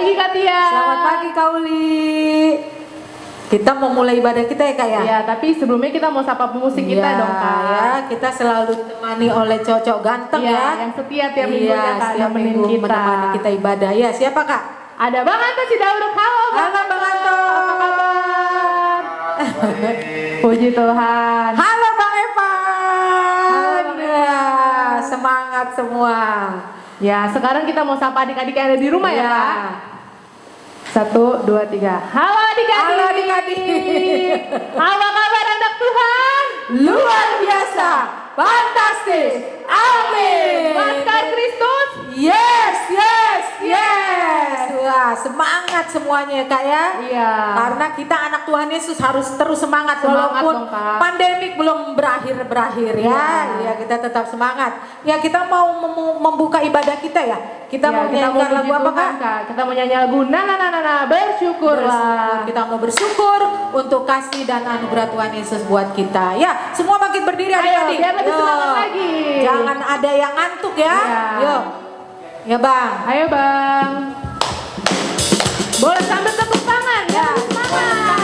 pagi Kak Tia. Selamat pagi Kak Uli. Kita mau mulai ibadah kita ya Kak ya? Iya, tapi sebelumnya kita mau sapa pemusik kita dong Kak. Ya, kita selalu ditemani oleh cowok ganteng ya. Yang setia tiap minggunya Kak setiap minggu menemani kita ibadah. Ya, siapa Kak? Ada Bang Anto Sidauruk. Halo Bang. Halo Bang Anto. Apa kabar? Puji Tuhan. Halo Bang Evan. Ya, semangat semua. Ya, sekarang kita mau sapa adik-adik yang ada di rumah ya Kak. 1, 2, 3. Halo adik-adik. Halo adik-adik. Apa kabar anak Tuhan? Luar biasa. Fantastis. Amin. Maskar Kristus. Yes. Wah, semangat semuanya ya Kak ya. Iya. Karena kita anak Tuhan Yesus harus terus semangat walaupun dong, Kak. pandemik belum berakhir ya. Iya, kita tetap semangat. Ya, kita mau membuka ibadah kita ya. Kita mau nyanyikan lagu apa Kak? Kita mau nyanyi lagu bersyukurlah. Kita mau bersyukur untuk kasih dan anugerah Tuhan Yesus buat kita. Ya, semua makin berdiri adik-adik. Biar lebih semangat lagi. Jangan ada yang ngantuk ya. Iya. Yuk. Ya Bang. Ayo Bang. Boleh sambil tepuk tangan ya. Semangat.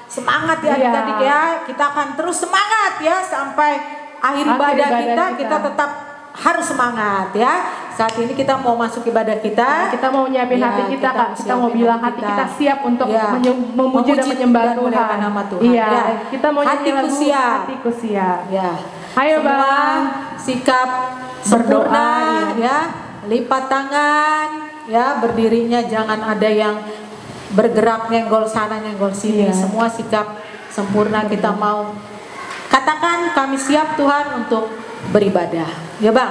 Semangat ya adik-adik ya, kita akan terus semangat ya sampai akhir ibadah kita tetap harus semangat ya. Saat ini kita mau masuk ibadah kita. Kita mau nyiapin hati kita Kak, kita mau bilang hati kita siap untuk memuji dan menyembah Tuhan. Nama Tuhan. Iya, kita mau nyanyi lagu hatiku siap. Ya. Ayo Bang, sikap berdoa ya, lipat tangan ya, berdirinya jangan ada yang bergerak nyenggol sana nyenggol sini. Semua sikap sempurna kita mau katakan kami siap Tuhan untuk beribadah. Ya Bang.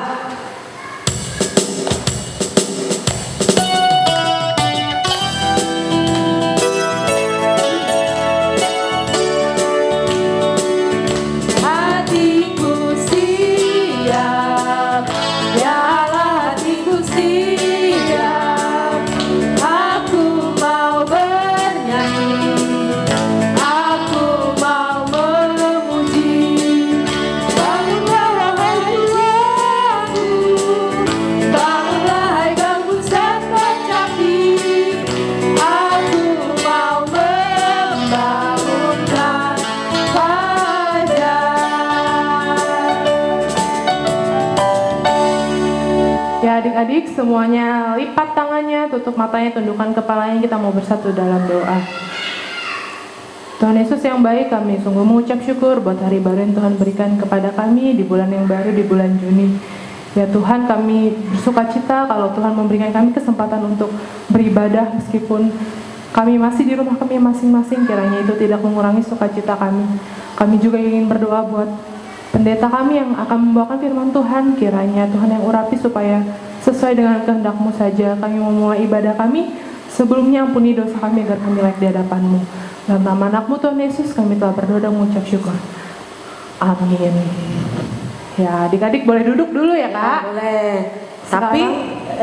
Ya adik-adik semuanya lipat tangannya, tutup matanya, tundukkan kepalanya, kita mau bersatu dalam doa. Tuhan Yesus yang baik, kami sungguh mengucap syukur buat hari baru yang Tuhan berikan kepada kami di bulan yang baru, di bulan Juni. Ya Tuhan, kami bersuka cita kalau Tuhan memberikan kami kesempatan untuk beribadah meskipun kami masih di rumah kami masing-masing, kiranya itu tidak mengurangi sukacita kami. Kami juga ingin berdoa buat pendeta kami yang akan membawakan firman Tuhan, kiranya Tuhan yang urapi supaya sesuai dengan kehendak-Mu saja kami memulai ibadah kami. Sebelumnya ampuni dosa kami agar kami layak di hadapan-Mu. Dalam nama anak-Mu Tuhan Yesus kami telah berdoa dan mengucap syukur. Amin. Ya adik-adik boleh duduk dulu ya Kak. Boleh. Tapi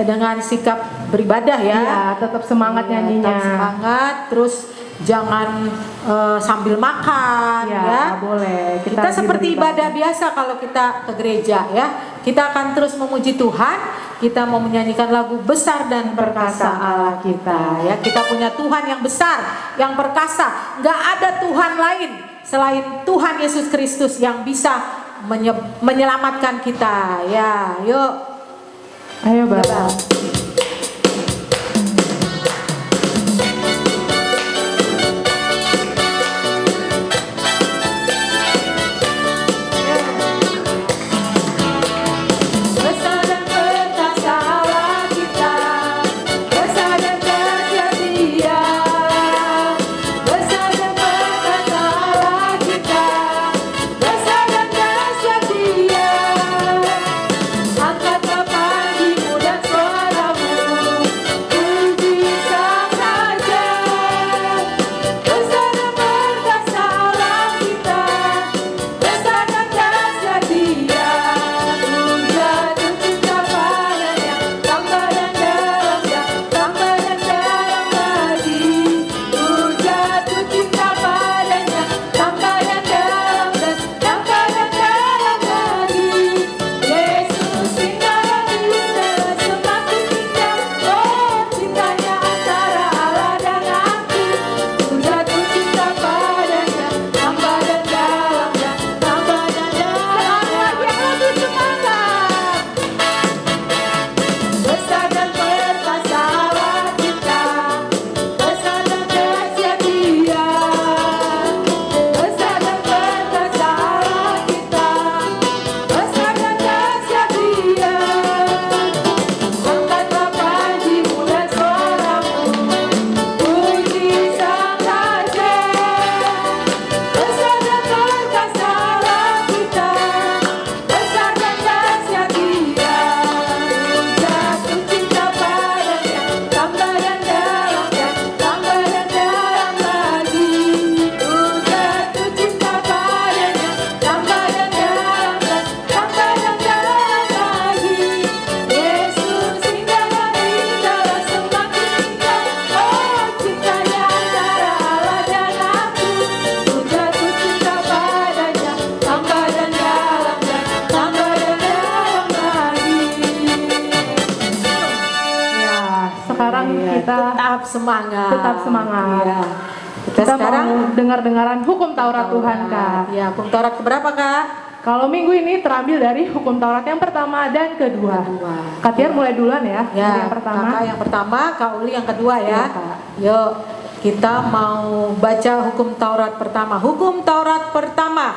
dengan sikap beribadah ya. Iya, tetap semangat nyanyinya. Tetap semangat, terus jangan sambil makan ya. Boleh. Kita seperti ibadah biasa kalau kita ke gereja ya. Kita akan terus memuji Tuhan. Kita mau menyanyikan lagu besar dan perkasa Allah kita ya. Kita punya Tuhan yang besar, yang perkasa. Nggak ada Tuhan lain selain Tuhan Yesus Kristus yang bisa menyelamatkan kita ya. Yuk. Ayo Bapak. Tetap semangat. Ya. Kita sekarang mau dengar-dengaran hukum Taurat Tuhan Kak. Ya, hukum Taurat keberapa Kak? Kalau minggu ini terambil dari hukum Taurat yang pertama dan kedua. Kak Tiar mulai duluan ya. Ya, yang pertama. Kakak yang pertama, Kak Uli yang kedua ya. Kak. Yuk, kita mau baca hukum Taurat pertama. Hukum Taurat pertama.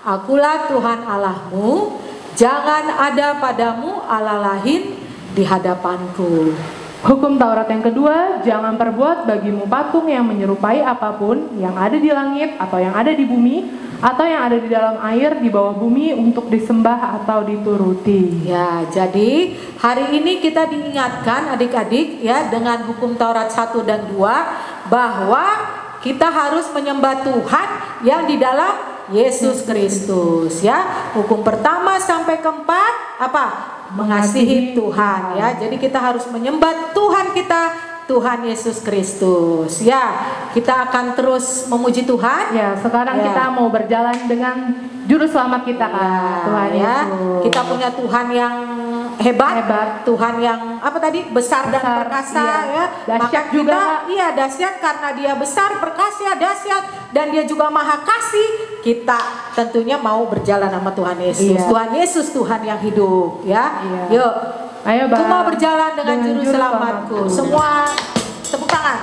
Akulah Tuhan Allahmu, jangan ada padamu Allah lain di hadapanku. Hukum Taurat yang kedua, jangan perbuat bagimu patung yang menyerupai apapun yang ada di langit atau yang ada di bumi atau yang ada di dalam air di bawah bumi untuk disembah atau dituruti. Ya, jadi hari ini kita diingatkan adik-adik ya dengan hukum Taurat 1 dan 2 bahwa kita harus menyembah Tuhan yang di dalam Yesus Kristus ya. Hukum pertama sampai keempat apa? Mengasihi Tuhan ya. Jadi kita harus menyembah Tuhan kita, Tuhan Yesus Kristus ya. Kita akan terus memuji Tuhan. Ya, sekarang kita mau berjalan dengan juru selamat kita Kak. Tuhan Yesus. Kita punya Tuhan yang hebat, Tuhan yang apa tadi? Besar dan perkasa ya. Dahsyat juga. Iya, dahsyat karena dia besar, perkasa, dahsyat dan dia juga maha kasih. Kita tentunya mau berjalan sama Tuhan Yesus. Tuhan Yesus Tuhan yang hidup ya. Yuk Ayo, Bang. Ku mau berjalan dengan juru selamatku. Semua tepuk tangan.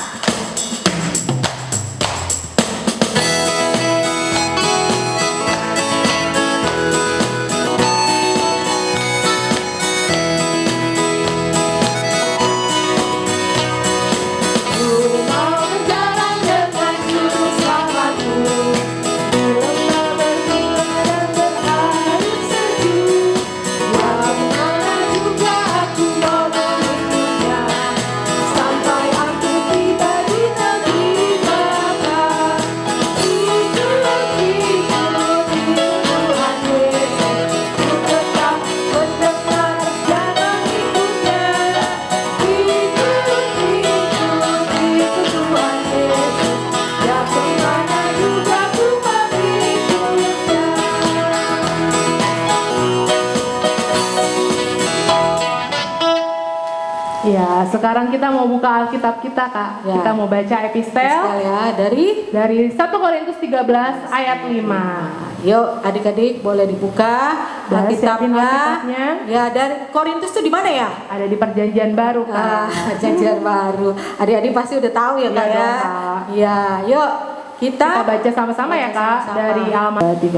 Ya, sekarang kita mau buka Alkitab kita, Kak. Ya. Kita mau baca epistel ya, dari 1 Korintus 13 ayat 5. Yuk, adik-adik boleh dibuka Alkitabnya. Ya, dari Korintus itu di mana ya? Ada di Perjanjian Baru, Kak. Perjanjian Baru. Adik-adik pasti udah tahu ya, Kak ya. Ya, yuk kita baca sama-sama ya, Kak, dari Alma 3.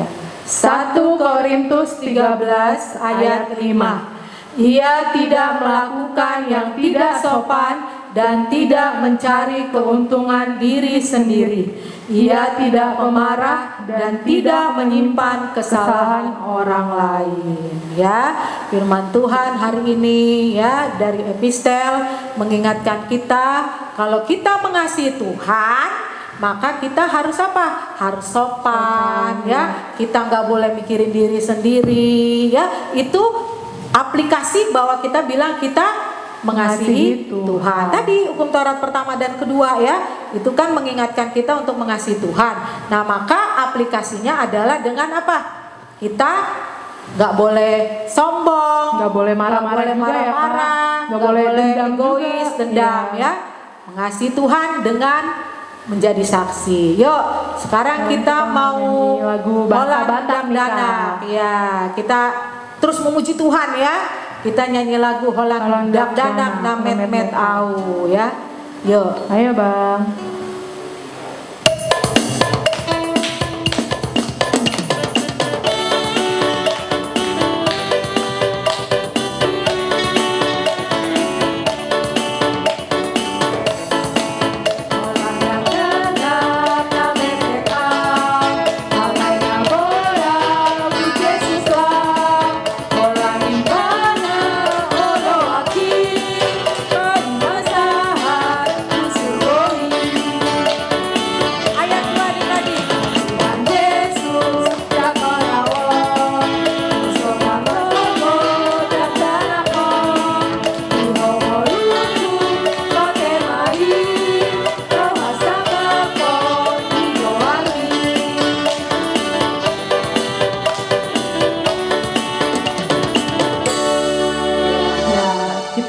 1 Korintus 13 ayat 5. Ia tidak melakukan yang tidak sopan dan tidak mencari keuntungan diri sendiri. Ia tidak pemarah dan tidak menyimpan kesalahan orang lain. Ya, firman Tuhan hari ini ya dari epistel mengingatkan kita kalau kita mengasihi Tuhan, maka kita harus apa? Harus sopan ya. Kita nggak boleh mikirin diri sendiri ya. Itu aplikasi bahwa kita bilang kita mengasihi Tuhan. Tadi hukum Taurat pertama dan kedua ya, itu kan mengingatkan kita untuk mengasihi Tuhan. Nah, maka aplikasinya adalah dengan apa? Kita nggak boleh sombong, nggak boleh marah-marah juga ya, nggak boleh egois, dendam ya. Mengasihi Tuhan dengan menjadi saksi. Yuk, sekarang kita mau lagu bahasa Batak ya, kita terus memuji Tuhan ya. Kita nyanyi lagu Holland Danak Namet Met Au ya. Yuk, ayo Bang.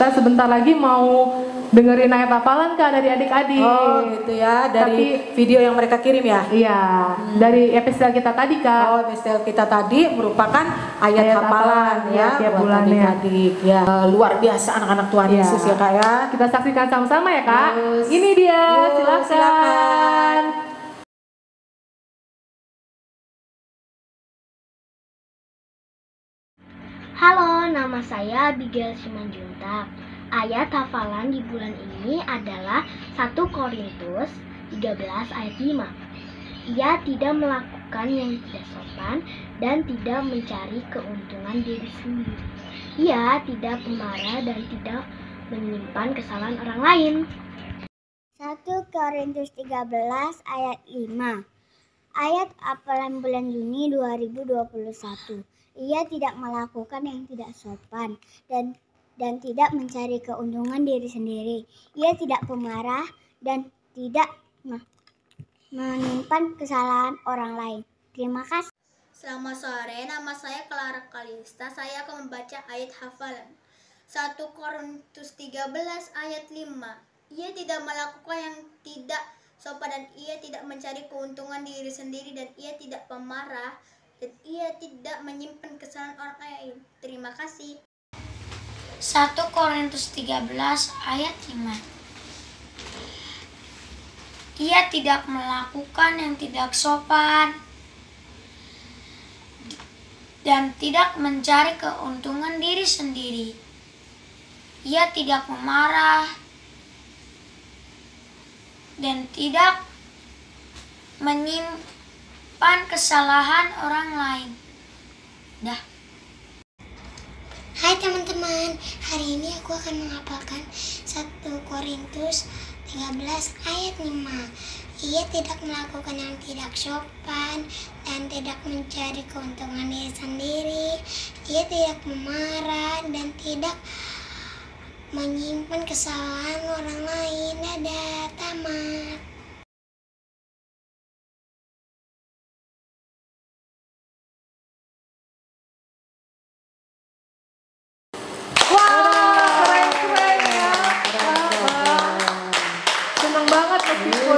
Sebentar lagi mau dengerin ayat hafalan Kak dari adik-adik. Oh gitu ya, dari video yang mereka kirim ya? Iya, dari epistel kita tadi Kak. Oh, epistel kita tadi merupakan ayat hafalan ya tiap bulannya. Adik-adik ya. Luar biasa anak-anak Tuhan Yesus ya Kak ya. Kita saksikan sama-sama ya Kak. Ini dia, silakan. Halo, nama saya Abigail Simanjuntak. Ayat hafalan di bulan ini adalah 1 Korintus 13 ayat 5. Ia tidak melakukan yang tidak sopan dan tidak mencari keuntungan diri sendiri. Ia tidak pemarah dan tidak menyimpan kesalahan orang lain. 1 Korintus 13 ayat 5. Ayat hafalan bulan Juni 2021. Ia tidak melakukan yang tidak sopan dan tidak mencari keuntungan diri sendiri. Ia tidak pemarah dan tidak menyimpan kesalahan orang lain. Terima kasih. Selamat sore, nama saya Clara Kalista. Saya akan membaca ayat hafalan. 1 Korintus 13 ayat 5. Ia tidak melakukan yang tidak sopan dan ia tidak mencari keuntungan diri sendiri dan ia tidak pemarah dan ia tidak menyimpan kesalahan orang lain. Terima kasih. 1 Korintus 13 ayat 5. Ia tidak melakukan yang tidak sopan dan tidak mencari keuntungan diri sendiri. Ia tidak memarah dan tidak menyimpan kesalahan orang lain. Dah. Hai teman-teman, hari ini aku akan menghafalkan 1 Korintus 13 ayat 5. Ia tidak melakukan yang tidak sopan dan tidak mencari keuntungan diri sendiri. Ia tidak memarah dan tidak menyimpan kesalahan orang lain. Dadah, tamat.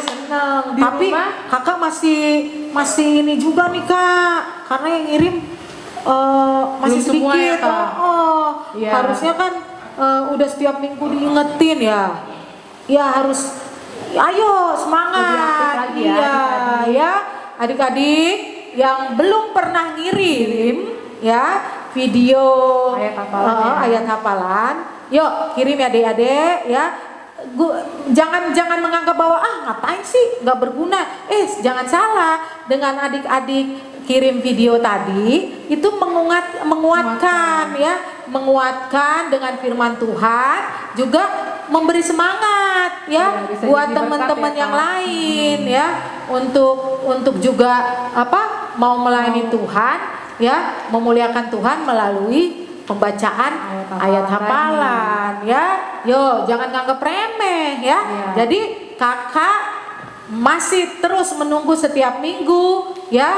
Senang. Tapi kakak masih ini juga nih kak, karena yang ngirim masih Belum semua sedikit. ya, Kak? Iya. Harusnya kan udah setiap minggu diingetin ya. Ya harus, ayo semangat. Lebih aktif lagi ya, Iya, adik-adik. ya adik-adik yang belum pernah ngirim ya video ayat hafalan. Yuk kirim ya adik-adik ya. Jangan menganggap bahwa ngapain sih nggak berguna. Jangan salah, dengan adik-adik kirim video tadi itu menguatkan ya, menguatkan dengan firman Tuhan, juga memberi semangat ya, buat teman-teman yang lain ya, untuk juga mau melayani Tuhan ya, memuliakan Tuhan melalui pembacaan ayat hafalan ya. Yo, jangan nganggap remeh ya. Jadi kakak masih terus menunggu setiap minggu ya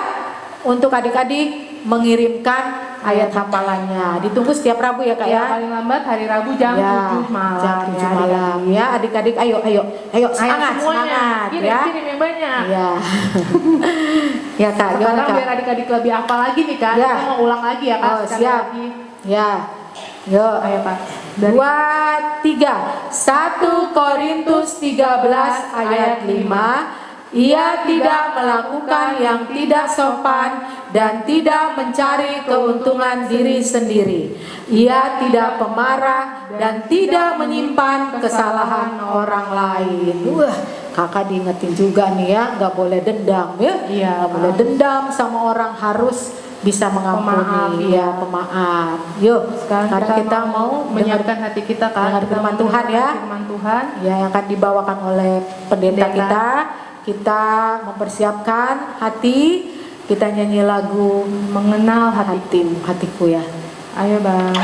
untuk adik-adik mengirimkan ayat hafalannya. Ditunggu setiap Rabu ya kak ya. Paling lambat hari Rabu jam 7 malam. Jam 7 malam ya adik-adik. Ayo semangat Kirim yang banyak. Ya. Ya kak. Sekarang biar adik-adik lebih hafal lagi nih kak. Ya. Kita mau ulang lagi ya kak. Sekali Siap. lagi. Ya. Yuk, Ayo Pak. 2, 3. 1 Korintus 13 ayat 5. Ia tidak melakukan yang tidak sopan dan tidak mencari keuntungan diri sendiri. Ia tidak pemarah dan tidak menyimpan kesalahan orang lain. Wah, kakak diingetin juga nih ya, nggak boleh dendam ya. Iya, nggak boleh dendam sama orang, harus bisa mengampuni. Pemaaf. Yuk, sekarang kita mau menyiapkan hati kita kan. dengar firman Tuhan ya. Firman Tuhan Ya, yang akan dibawakan oleh pendeta kita. Kita mempersiapkan hati, kita nyanyi lagu mengenal hatiku ya. Ayo Bang.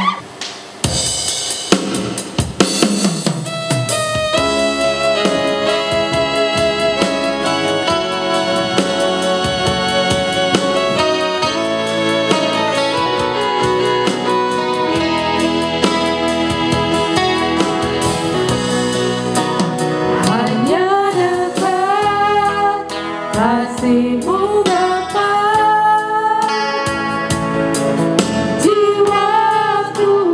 Kasihmu dapat jiwaku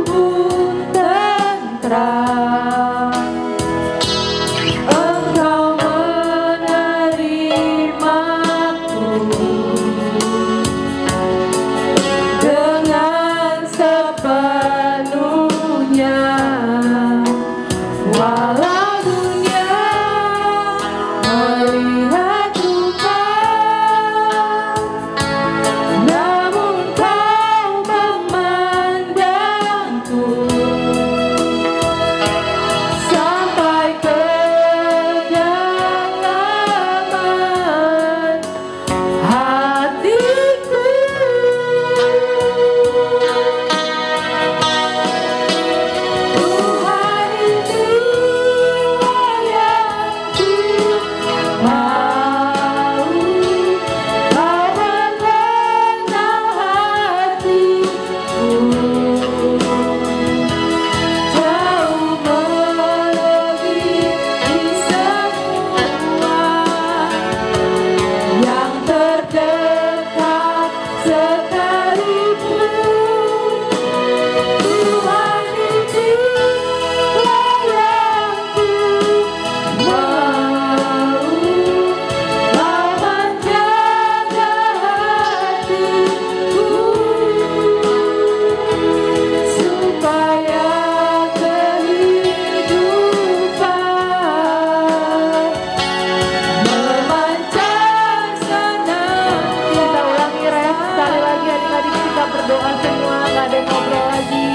sampai ngobrol lagi.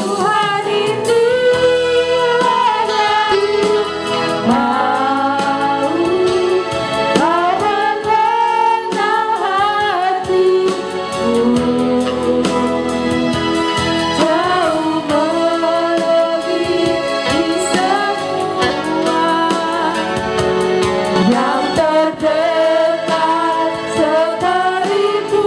Tuhan itu ada mau menenangkan hatiku, jauh melebihi semua yang terdekat sekalipun.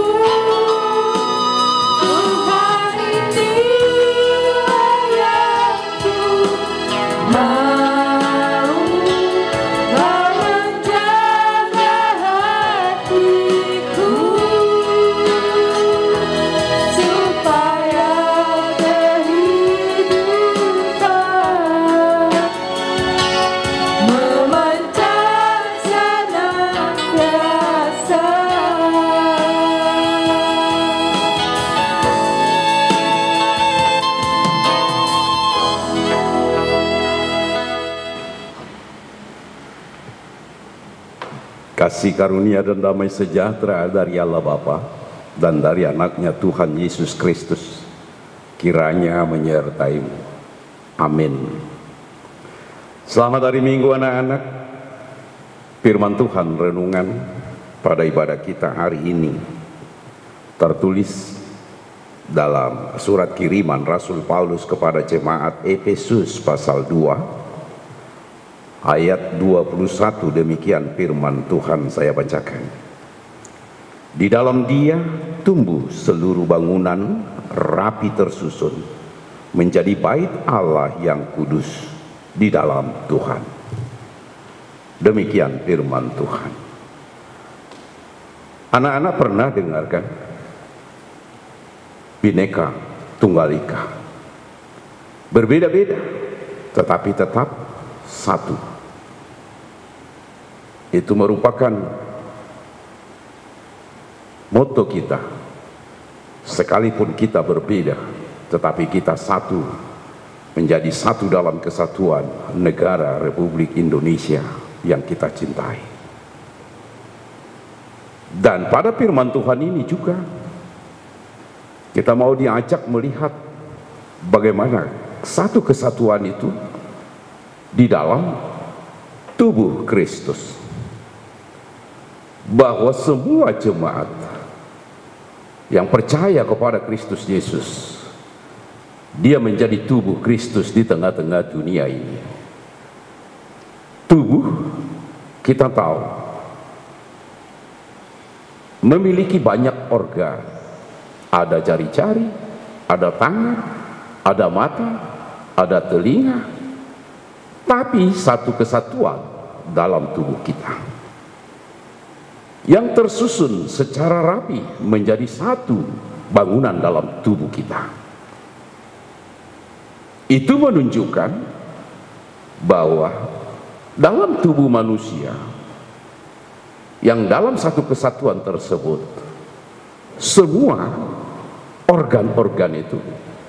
Tuhan inilah yang ku mau, Kau menjaga hatiku supaya kehidupan memancar senantiasa. Kasih karunia dan damai sejahtera dari Allah Bapa dan dari anaknya Tuhan Yesus Kristus kiranya menyertaimu. Amin. Selamat hari Minggu anak-anak. Firman Tuhan renungan pada ibadah kita hari ini tertulis dalam surat kiriman Rasul Paulus kepada jemaat Efesus pasal 2 ayat 21. Demikian firman Tuhan, saya bacakan. Di dalam Dia tumbuh seluruh bangunan rapi tersusun menjadi bait Allah yang kudus di dalam Tuhan. Demikian firman Tuhan. Anak-anak pernah dengarkan Bhinneka Tunggal Ika? Berbeda-beda tetapi tetap satu. Itu merupakan moto kita. Sekalipun kita berbeda, tetapi kita satu, menjadi satu dalam kesatuan negara Republik Indonesia yang kita cintai. Dan pada firman Tuhan ini juga kita mau diajak melihat bagaimana satu kesatuan itu di dalam tubuh Kristus. Bahwa semua jemaat yang percaya kepada Kristus Yesus, dia menjadi tubuh Kristus di tengah-tengah dunia ini. Tubuh, kita tahu, memiliki banyak organ. Ada jari-jari, ada tangan, ada mata, ada telinga. Tapi satu kesatuan dalam tubuh kita yang tersusun secara rapi menjadi satu bangunan dalam tubuh kita. Itu menunjukkan bahwa dalam tubuh manusia yang dalam satu kesatuan tersebut, semua organ-organ itu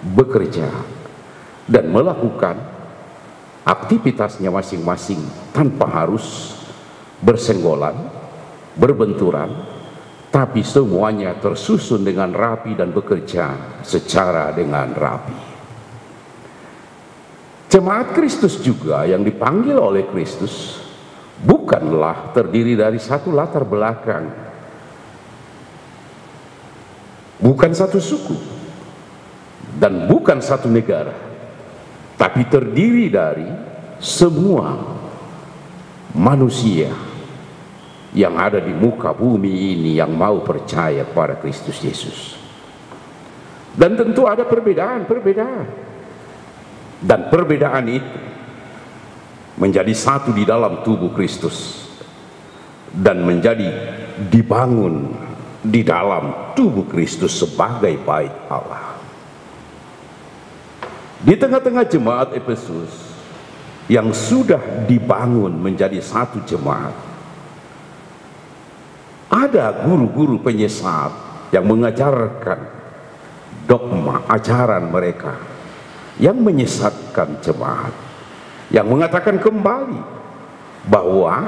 bekerja dan melakukan aktivitasnya masing-masing tanpa harus bersenggolan, berbenturan, tapi semuanya tersusun dengan rapi dan bekerja secara dengan rapi. Jemaat Kristus juga yang dipanggil oleh Kristus bukanlah terdiri dari satu latar belakang, bukan satu suku, dan bukan satu negara, tapi terdiri dari semua manusia yang ada di muka bumi ini yang mau percaya kepada Kristus Yesus. Dan tentu ada perbedaan-perbedaan, dan perbedaan itu menjadi satu di dalam tubuh Kristus dan menjadi dibangun di dalam tubuh Kristus sebagai bait Allah. Di tengah-tengah jemaat Efesus yang sudah dibangun menjadi satu jemaat, ada guru-guru penyesat yang mengajarkan dogma ajaran mereka yang menyesatkan jemaat, yang mengatakan kembali bahwa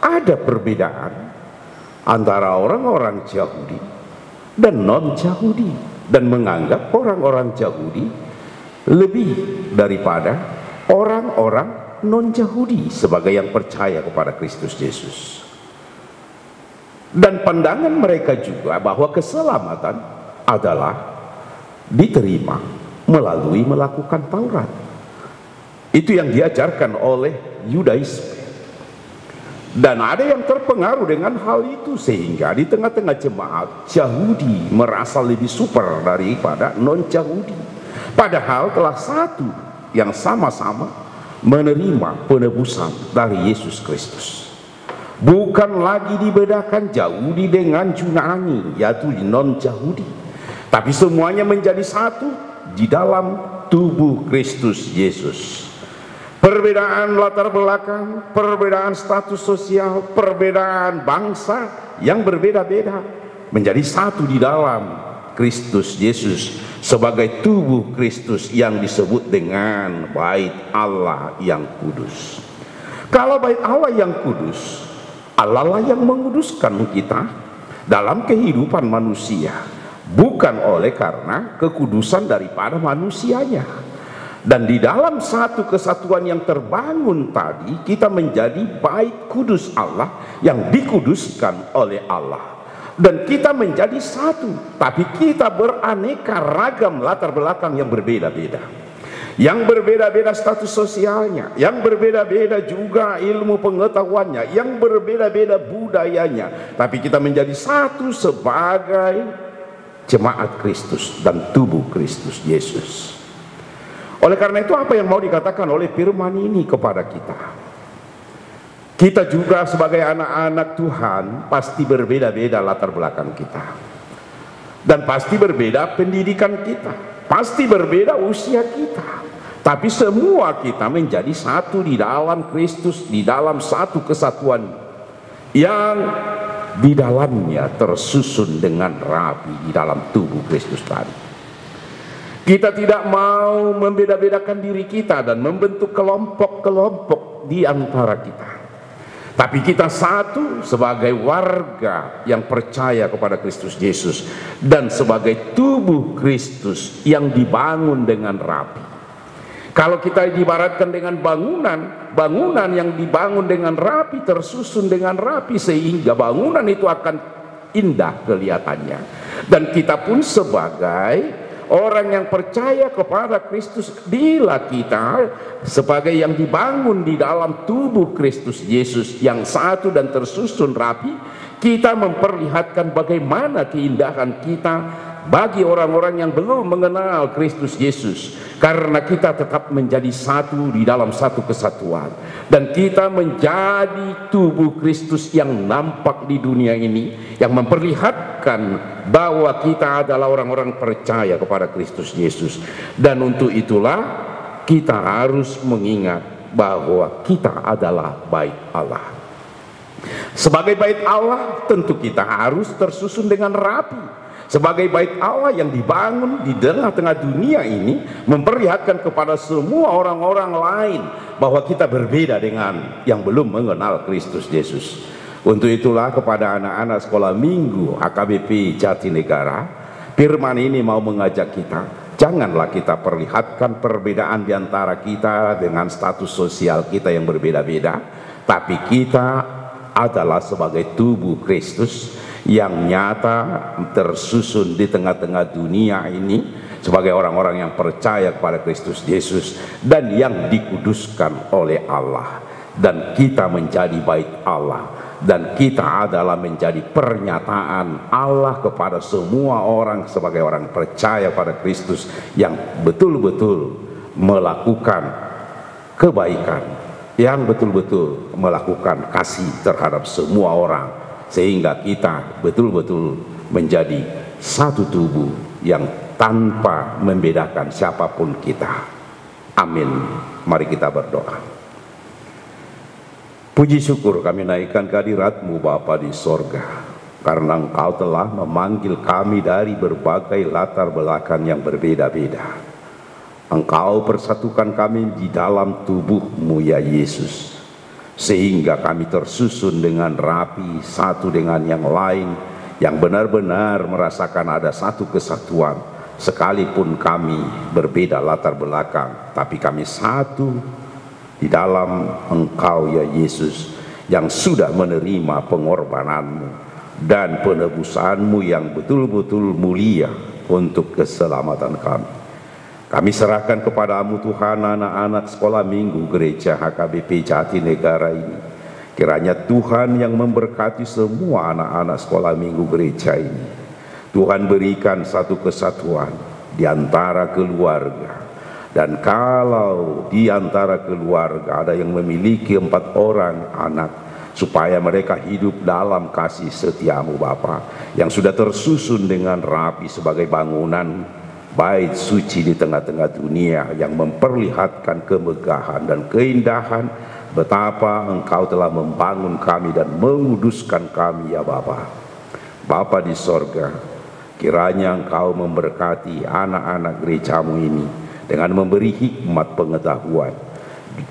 ada perbedaan antara orang-orang Yahudi dan non-Yahudi, dan menganggap orang-orang Yahudi lebih daripada orang-orang non-Yahudi sebagai yang percaya kepada Kristus Yesus. Dan pandangan mereka juga bahwa keselamatan adalah diterima melalui melakukan Taurat. Itu yang diajarkan oleh Yudaisme. Dan ada yang terpengaruh dengan hal itu, sehingga di tengah-tengah jemaat Yahudi merasa lebih super daripada non-Yahudi, padahal telah satu yang sama-sama menerima penebusan dari Yesus Kristus. Bukan lagi dibedakan Yahudi dengan Yunani, yaitu non-Yahudi, tapi semuanya menjadi satu di dalam tubuh Kristus Yesus. Perbedaan latar belakang, perbedaan status sosial, perbedaan bangsa yang berbeda-beda menjadi satu di dalam Kristus Yesus sebagai tubuh Kristus yang disebut dengan bait Allah yang kudus. Kalau bait Allah yang kudus, Allah lah yang menguduskan kita dalam kehidupan manusia, bukan oleh karena kekudusan daripada manusianya. Dan di dalam satu kesatuan yang terbangun tadi, kita menjadi bait kudus Allah yang dikuduskan oleh Allah. Dan kita menjadi satu, tapi kita beraneka ragam latar belakang yang berbeda-beda, yang berbeda-beda status sosialnya, yang berbeda-beda juga ilmu pengetahuannya, yang berbeda-beda budayanya, tapi kita menjadi satu sebagai jemaat Kristus dan tubuh Kristus Yesus. Oleh karena itu, apa yang mau dikatakan oleh firman ini kepada kita? Kita juga sebagai anak-anak Tuhan pasti berbeda-beda latar belakang kita, dan pasti berbeda pendidikan kita, pasti berbeda usia kita, tapi semua kita menjadi satu di dalam Kristus, di dalam satu kesatuan yang di dalamnya tersusun dengan rapi di dalam tubuh Kristus tadi. Kita tidak mau membeda-bedakan diri kita dan membentuk kelompok-kelompok di antara kita, tapi kita satu sebagai warga yang percaya kepada Kristus Yesus dan sebagai tubuh Kristus yang dibangun dengan rapi. Kalau kita diibaratkan dengan bangunan yang dibangun dengan rapi, tersusun dengan rapi, sehingga bangunan itu akan indah kelihatannya. Dan kita pun sebagai orang yang percaya kepada Kristus, bila kita sebagai yang dibangun di dalam tubuh Kristus Yesus yang satu dan tersusun rapi, kita memperlihatkan bagaimana keindahan kita bagi orang-orang yang belum mengenal Kristus Yesus, karena kita tetap menjadi satu di dalam satu kesatuan, dan kita menjadi tubuh Kristus yang nampak di dunia ini, yang memperlihatkan bahwa kita adalah orang-orang percaya kepada Kristus Yesus. Dan untuk itulah kita harus mengingat bahwa kita adalah bait Allah. Sebagai bait Allah, tentu kita harus tersusun dengan rapi. Sebagai bait Allah yang dibangun di tengah-tengah dunia ini, memperlihatkan kepada semua orang-orang lain bahwa kita berbeda dengan yang belum mengenal Kristus Yesus. Untuk itulah kepada anak-anak sekolah minggu AKBP Jatinegara, firman ini mau mengajak kita, janganlah kita perlihatkan perbedaan di antara kita dengan status sosial kita yang berbeda-beda, tapi kita adalah sebagai tubuh Kristus yang nyata tersusun di tengah-tengah dunia ini sebagai orang-orang yang percaya kepada Kristus Yesus dan yang dikuduskan oleh Allah. Dan kita menjadi bait Allah, dan kita adalah menjadi pernyataan Allah kepada semua orang sebagai orang percaya pada Kristus yang betul-betul melakukan kebaikan, yang betul-betul melakukan kasih terhadap semua orang, sehingga kita betul-betul menjadi satu tubuh yang tanpa membedakan siapapun kita. Amin. Mari kita berdoa. Puji syukur kami naikkan kehadirat-Mu Bapa di sorga, karena Engkau telah memanggil kami dari berbagai latar belakang yang berbeda-beda. Engkau persatukan kami di dalam tubuh-Mu ya Yesus, sehingga kami tersusun dengan rapi satu dengan yang lain, yang benar-benar merasakan ada satu kesatuan, sekalipun kami berbeda latar belakang, tapi kami satu di dalam Engkau ya Yesus, yang sudah menerima pengorbananmu dan penebusanmu yang betul-betul mulia untuk keselamatan kami. Kami serahkan kepadamu Tuhan anak-anak sekolah minggu gereja HKBP Jatinegara ini. Kiranya Tuhan yang memberkati semua anak-anak sekolah minggu gereja ini. Tuhan berikan satu kesatuan di antara keluarga. Dan kalau di antara keluarga ada yang memiliki 4 orang anak, supaya mereka hidup dalam kasih setiamu Bapa, yang sudah tersusun dengan rapi sebagai bangunan bait suci di tengah-tengah dunia, yang memperlihatkan kemegahan dan keindahan betapa Engkau telah membangun kami dan menguduskan kami ya Bapa. Bapa di sorga, kiranya Engkau memberkati anak-anak gerejamu ini dengan memberi hikmat pengetahuan,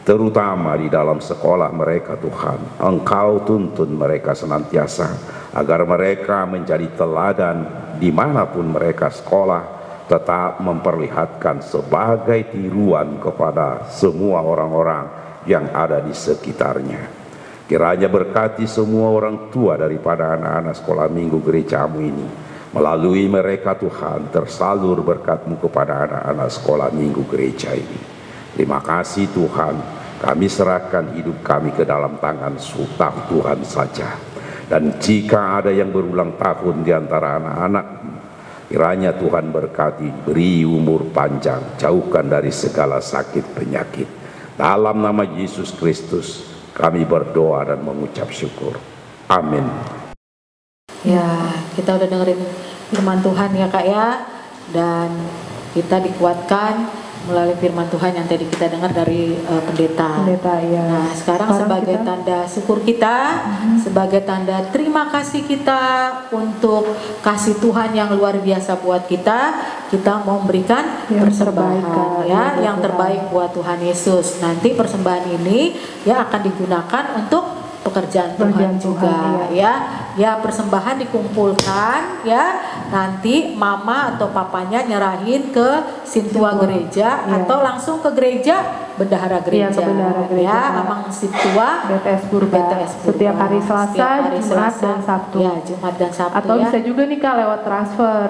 terutama di dalam sekolah mereka Tuhan. Engkau tuntun mereka senantiasa agar mereka menjadi teladan dimanapun mereka sekolah, tetap memperlihatkan sebagai tiruan kepada semua orang-orang yang ada di sekitarnya. Kiranya berkati semua orang tua daripada anak-anak sekolah minggu gerejamu ini. Melalui mereka Tuhan tersalur berkat-Mu kepada anak-anak sekolah minggu gereja ini. Terima kasih Tuhan, kami serahkan hidup kami ke dalam tangan sultan Tuhan saja. Dan jika ada yang berulang tahun di antara anak-anak, kiranya Tuhan berkati, beri umur panjang, jauhkan dari segala sakit penyakit. Dalam nama Yesus Kristus kami berdoa dan mengucap syukur. Amin. Ya, kita udah dengerin firman Tuhan ya Kak ya, dan kita dikuatkan melalui firman Tuhan yang tadi kita dengar dari pendeta. Ya. Nah, sekarang sebagai tanda syukur kita, sebagai tanda terima kasih kita untuk kasih Tuhan yang luar biasa buat kita mau memberikan persembahan ya, yang terbaik buat Tuhan Yesus. Nanti persembahan ini ya akan digunakan untuk pekerjaan Tuhan juga ya persembahan dikumpulkan ya, nanti mama atau papanya nyerahin ke Sintua gereja atau langsung ke gereja bendahara gereja Amang Sintua BTS Purba setiap hari Selasa, Jumat dan Sabtu ya, Jumat dan Sabtu atau bisa juga nih Kak lewat transfer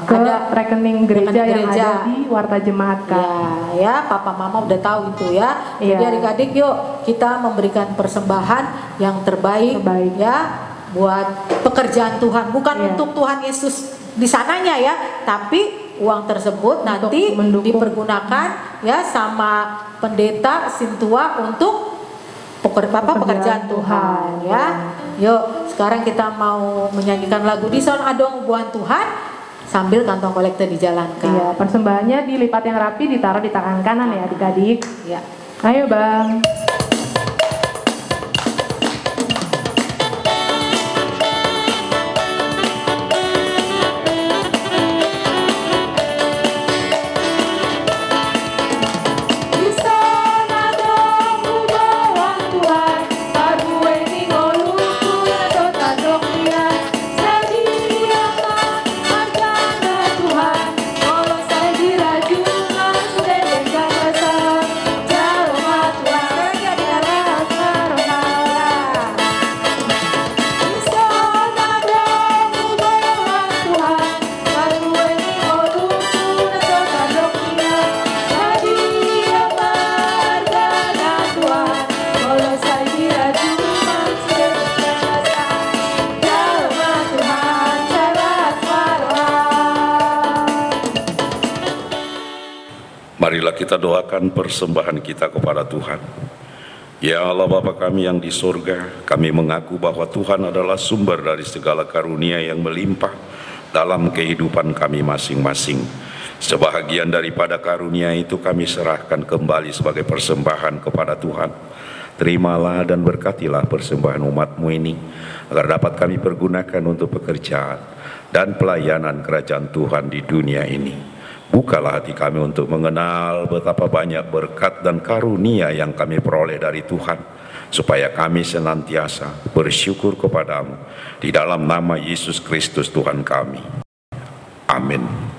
ke rekening gereja yang ada di Warta Jemaat Kak. Ya papa mama udah tahu itu ya. Jadi adik-adik yuk kita memberikan persembahan yang terbaik ya buat pekerjaan Tuhan, bukan untuk Tuhan Yesus di sananya ya, tapi uang tersebut nanti dipergunakan ya sama pendeta Sintua untuk pekerjaan Tuhan ya. Yuk sekarang kita mau menyanyikan lagu Di Son Adong Buan Tuhan sambil kantong kolektor dijalankan. Iya, persembahannya dilipat yang rapi, ditaruh di tangan kanan ya adik-adik. Ya. Ayo Bang. Marilah kita doakan persembahan kita kepada Tuhan. Ya Allah Bapa kami yang di surga, kami mengaku bahwa Tuhan adalah sumber dari segala karunia yang melimpah dalam kehidupan kami masing-masing. Sebahagian daripada karunia itu kami serahkan kembali sebagai persembahan kepada Tuhan. Terimalah dan berkatilah persembahan umat-Mu ini, agar dapat kami pergunakan untuk pekerjaan dan pelayanan kerajaan Tuhan di dunia ini. Bukalah hati kami untuk mengenal betapa banyak berkat dan karunia yang kami peroleh dari Tuhan, supaya kami senantiasa bersyukur kepadamu di dalam nama Yesus Kristus Tuhan kami. Amin.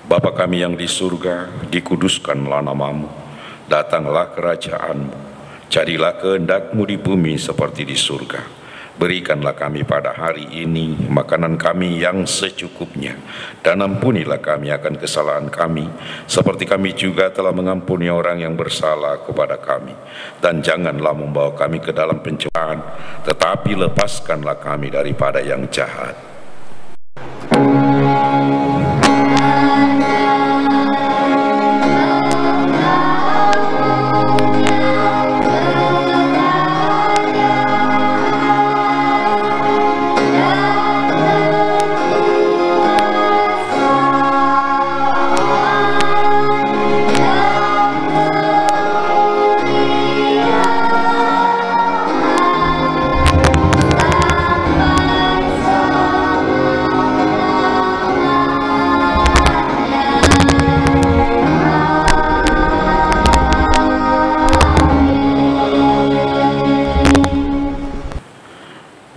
Bapa kami yang di surga, dikuduskanlah namamu, datanglah kerajaanmu, jadilah kehendak-Mu di bumi seperti di surga. Berikanlah kami pada hari ini makanan kami yang secukupnya, dan ampunilah kami akan kesalahan kami, seperti kami juga telah mengampuni orang yang bersalah kepada kami. Dan janganlah membawa kami ke dalam pencobaan, tetapi lepaskanlah kami daripada yang jahat.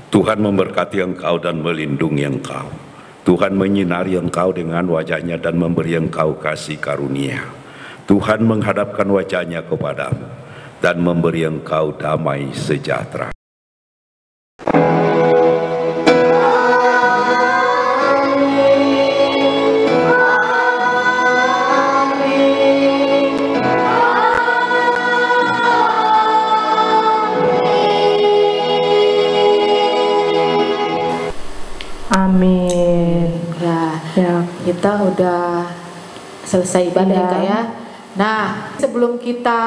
Tuhan memberkati engkau dan melindungi engkau. Tuhan menyinari engkau dengan wajah-Nya dan memberi engkau kasih karunia. Tuhan menghadapkan wajah-Nya kepadamu dan memberi engkau damai sejahtera. Amin. Ya, kita udah selesai ibadah ya Kak ya. Nah, sebelum kita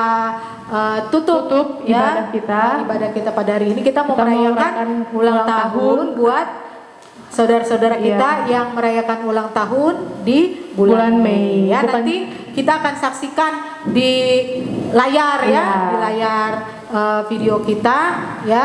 tutup ya ibadah kita pada hari ini, kita mau merayakan ulang tahun buat saudara-saudara kita yang merayakan ulang tahun di bulan Mei ya. Nanti kita akan saksikan di layar ya, di layar video kita ya,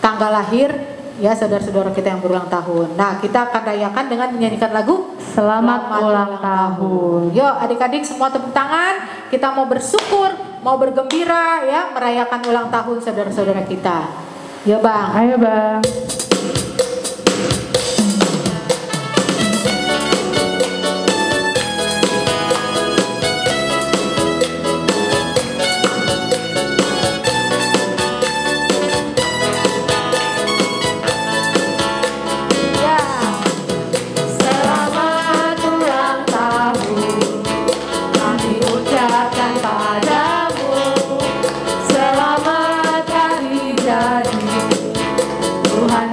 tanggal lahir ya saudara-saudara kita yang berulang tahun. Nah, kita akan rayakan dengan menyanyikan lagu Selamat Ulang Tahun. Yuk adik-adik semua tepuk tangan. Kita mau bersyukur, mau bergembira ya merayakan ulang tahun saudara-saudara kita. Ya Bang. Ayo Bang. Tuhan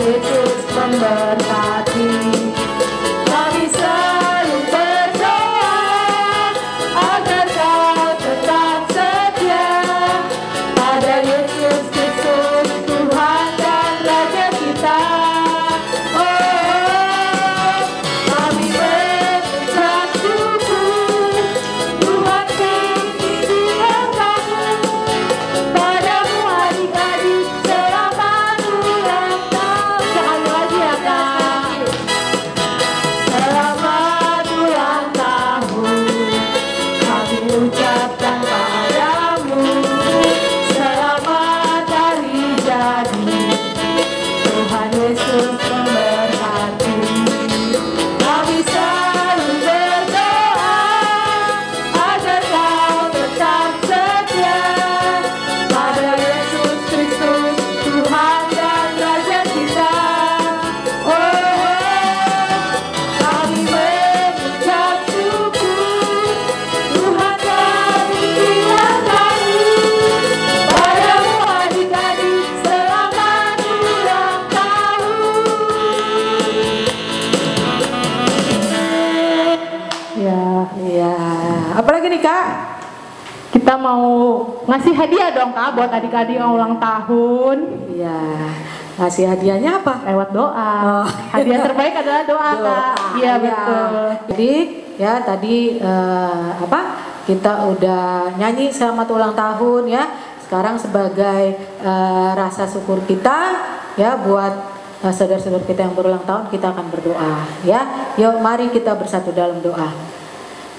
Kita mau ngasih hadiah dong Kak buat adik-adik yang ulang tahun. Iya. Ngasih hadiahnya apa? Lewat doa. Hadiah terbaik adalah doa Kak. Iya betul. Jadi ya tadi kita udah nyanyi selamat ulang tahun ya. Sekarang sebagai rasa syukur kita ya buat saudara-saudara kita yang berulang tahun, kita akan berdoa ya. Yuk mari kita bersatu dalam doa.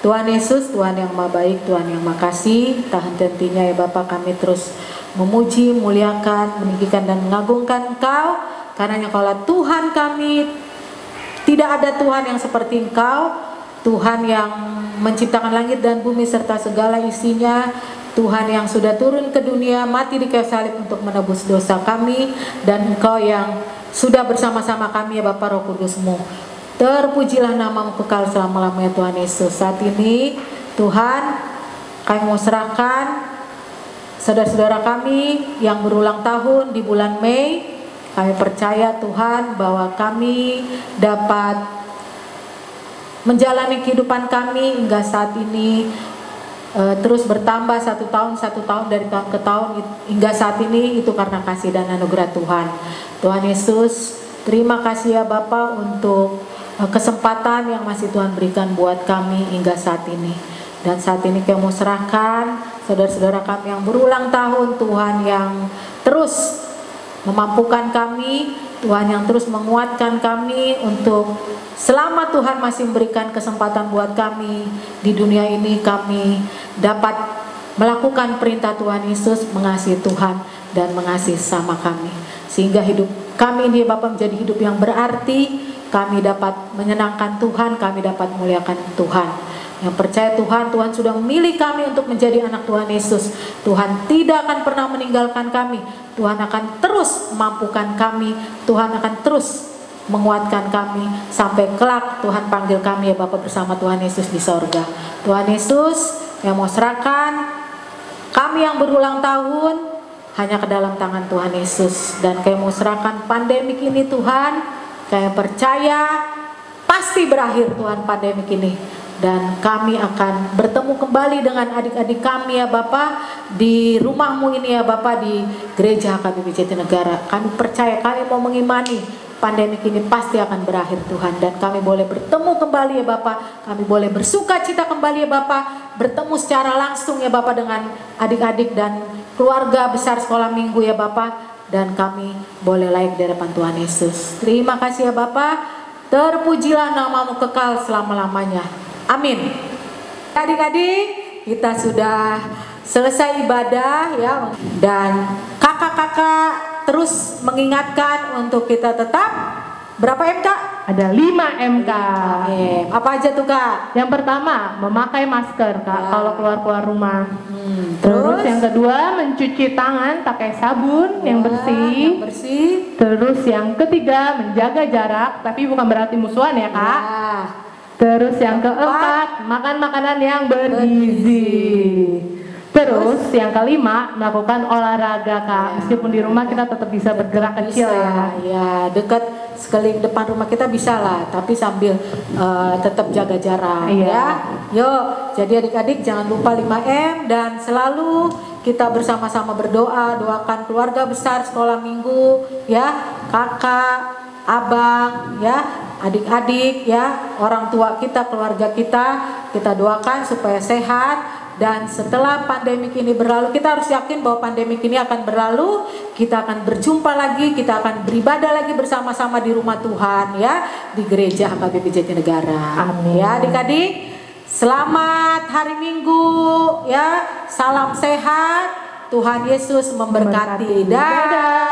Tuhan Yesus, Tuhan yang Maha Baik, Tuhan yang Makasih, tak henti-hentinya ya Bapa kami terus memuji, muliakan, meninggikan dan mengagungkan Engkau, karena Engkaulah Tuhan kami. Tidak ada Tuhan yang seperti Engkau, Tuhan yang menciptakan langit dan bumi serta segala isinya, Tuhan yang sudah turun ke dunia, mati di kayu salib untuk menebus dosa kami, dan Engkau yang sudah bersama-sama kami ya Bapa Roh Kudus-Mu. Terpujilah namamu kekal selama-lamanya Tuhan Yesus. Saat ini Tuhan, kami mau serahkan saudara-saudara kami yang berulang tahun di bulan Mei. Kami percaya Tuhan bahwa kami dapat menjalani kehidupan kami hingga saat ini terus bertambah satu tahun dari tahun ke tahun hingga saat ini, itu karena kasih dan anugerah Tuhan. Tuhan Yesus, terima kasih ya Bapa untuk kesempatan yang masih Tuhan berikan buat kami hingga saat ini. Dan saat ini kami mau serahkan saudara-saudara kami yang berulang tahun, Tuhan yang terus memampukan kami, Tuhan yang terus menguatkan kami untuk selama Tuhan masih memberikan kesempatan buat kami di dunia ini, kami dapat melakukan perintah Tuhan Yesus, mengasihi Tuhan dan mengasihi sama kami, sehingga hidup kami ini Bapa menjadi hidup yang berarti. Kami dapat menyenangkan Tuhan, kami dapat memuliakan Tuhan. Yang percaya Tuhan, Tuhan sudah memilih kami untuk menjadi anak Tuhan Yesus. Tuhan tidak akan pernah meninggalkan kami. Tuhan akan terus memampukan kami. Tuhan akan terus menguatkan kami sampai kelak Tuhan panggil kami ya Bapa bersama Tuhan Yesus di sorga. Tuhan Yesus yang mau serahkan kami yang berulang tahun hanya ke dalam tangan Tuhan Yesus. Dan kami mau serahkan pandemik ini Tuhan. Kami percaya pasti berakhir Tuhan pandemik ini, dan kami akan bertemu kembali dengan adik-adik kami ya Bapa di rumah-Mu ini ya Bapa, di gereja HKBP Jatinegara. Kami percaya, kami mau mengimani pandemik ini pasti akan berakhir Tuhan, dan kami boleh bertemu kembali ya Bapa. Kami boleh bersuka cita kembali ya Bapa, bertemu secara langsung ya Bapa dengan adik-adik dan keluarga besar sekolah minggu ya Bapa. Dan kami boleh layak di hadapan Tuhan Yesus. Terima kasih ya Bapa. Terpujilah namamu kekal selama-lamanya. Amin. Adik-adik, kita sudah selesai ibadah ya. Dan kakak-kakak terus mengingatkan untuk kita tetap berapa M Kak? Ada 5 M Kak. Apa aja tuh Kak? Yang pertama, memakai masker Kak kalau keluar-keluar rumah. Terus yang kedua, mencuci tangan pakai sabun yang bersih. Terus yang ketiga, menjaga jarak, tapi bukan berarti musuhan ya Kak. Terus yang keempat, makan makanan yang bergizi. Terus yang kelima, melakukan olahraga Kak. Meskipun di rumah kita tetap bisa bergerak kecil ya. Ya, dekat sekeliling depan rumah kita bisa lah, tapi sambil tetap jaga jarak ya. Yuk, jadi adik-adik jangan lupa 5M, dan selalu kita bersama-sama berdoa, doakan keluarga besar sekolah minggu ya, kakak, abang ya, adik-adik ya, orang tua kita, keluarga kita doakan supaya sehat. Dan setelah pandemik ini berlalu, kita harus yakin bahwa pandemik ini akan berlalu. Kita akan berjumpa lagi, kita akan beribadah lagi bersama-sama di rumah Tuhan ya, di gereja HKBP Jatinegara. Amin. Ya adik-adik, selamat hari Minggu ya, salam sehat, Tuhan Yesus memberkati. Dadah.